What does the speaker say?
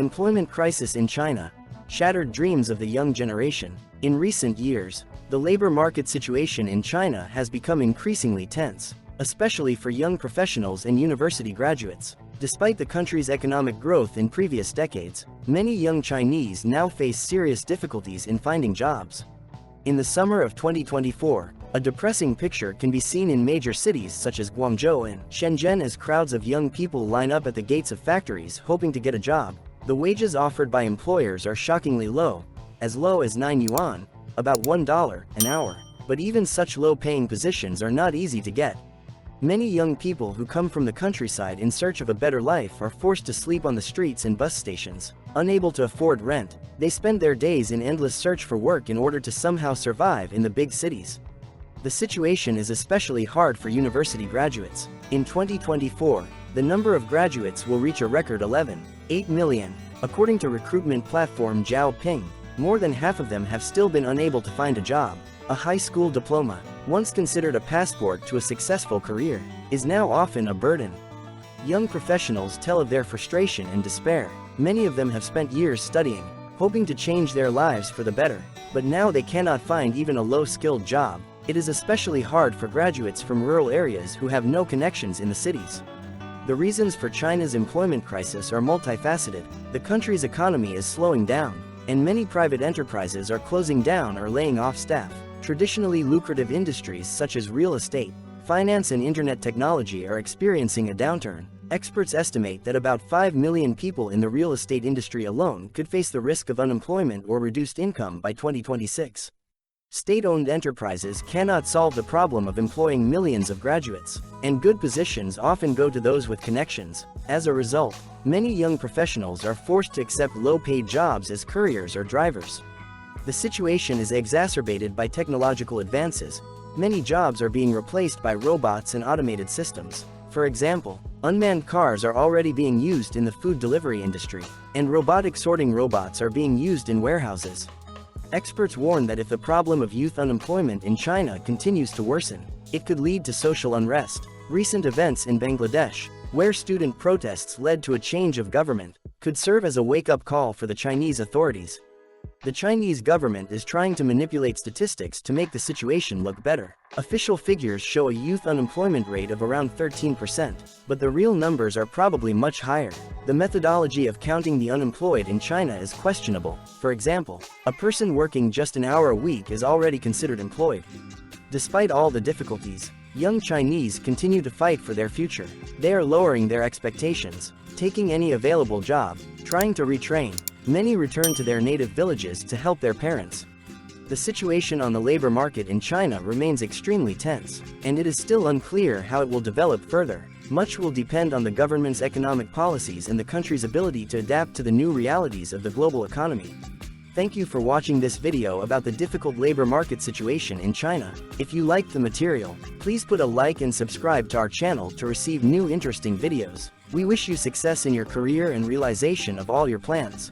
employment crisis in China shattered dreams of the young generation. In recent years, the labor market situation in China has become increasingly tense, especially for young professionals and university graduates. Despite the country's economic growth in previous decades, many young Chinese now face serious difficulties in finding jobs. In the summer of 2024, a depressing picture can be seen in major cities such as Guangzhou and Shenzhen as crowds of young people line up at the gates of factories hoping to get a job. The wages offered by employers are shockingly low as 9 yuan, about $1 an hour. But even such low-paying positions are not easy to get. Many young people who come from the countryside in search of a better life are forced to sleep on the streets and bus stations. Unable to afford rent, they spend their days in endless search for work in order to somehow survive in the big cities. The situation is especially hard for university graduates. In 2024, the number of graduates will reach a record 11.8 million. According to recruitment platform Zhaoping, more than half of them have still been unable to find a job. A high school diploma, once considered a passport to a successful career, is now often a burden. Young professionals tell of their frustration and despair. Many of them have spent years studying, hoping to change their lives for the better, but now they cannot find even a low-skilled job. It is especially hard for graduates from rural areas who have no connections in the cities. The reasons for China's employment crisis are multifaceted. The country's economy is slowing down, and many private enterprises are closing down or laying off staff. Traditionally lucrative industries such as real estate, finance and internet technology are experiencing a downturn. Experts estimate that about 5 million people in the real estate industry alone could face the risk of unemployment or reduced income by 2026. State-owned enterprises cannot solve the problem of employing millions of graduates, and good positions often go to those with connections. As a result, many young professionals are forced to accept low-paid jobs as couriers or drivers. The situation is exacerbated by technological advances. Many jobs are being replaced by robots and automated systems. For example, unmanned cars are already being used in the food delivery industry, and robotic sorting robots are being used in warehouses. Experts warn that if the problem of youth unemployment in China continues to worsen, it could lead to social unrest. Recent events in Bangladesh, where student protests led to a change of government, could serve as a wake-up call for the Chinese authorities. The Chinese government is trying to manipulate statistics to make the situation look better. Official figures show a youth unemployment rate of around 13%, but the real numbers are probably much higher. The methodology of counting the unemployed in China is questionable. For example, a person working just an hour a week is already considered employed. Despite all the difficulties, young Chinese continue to fight for their future. They are lowering their expectations, taking any available job, trying to retrain. Many return to their native villages to help their parents. The situation on the labor market in China remains extremely tense, and it is still unclear how it will develop further. Much will depend on the government's economic policies and the country's ability to adapt to the new realities of the global economy. Thank you for watching this video about the difficult labor market situation in China. If you liked the material, please put a like and subscribe to our channel to receive new interesting videos. We wish you success in your career and realization of all your plans.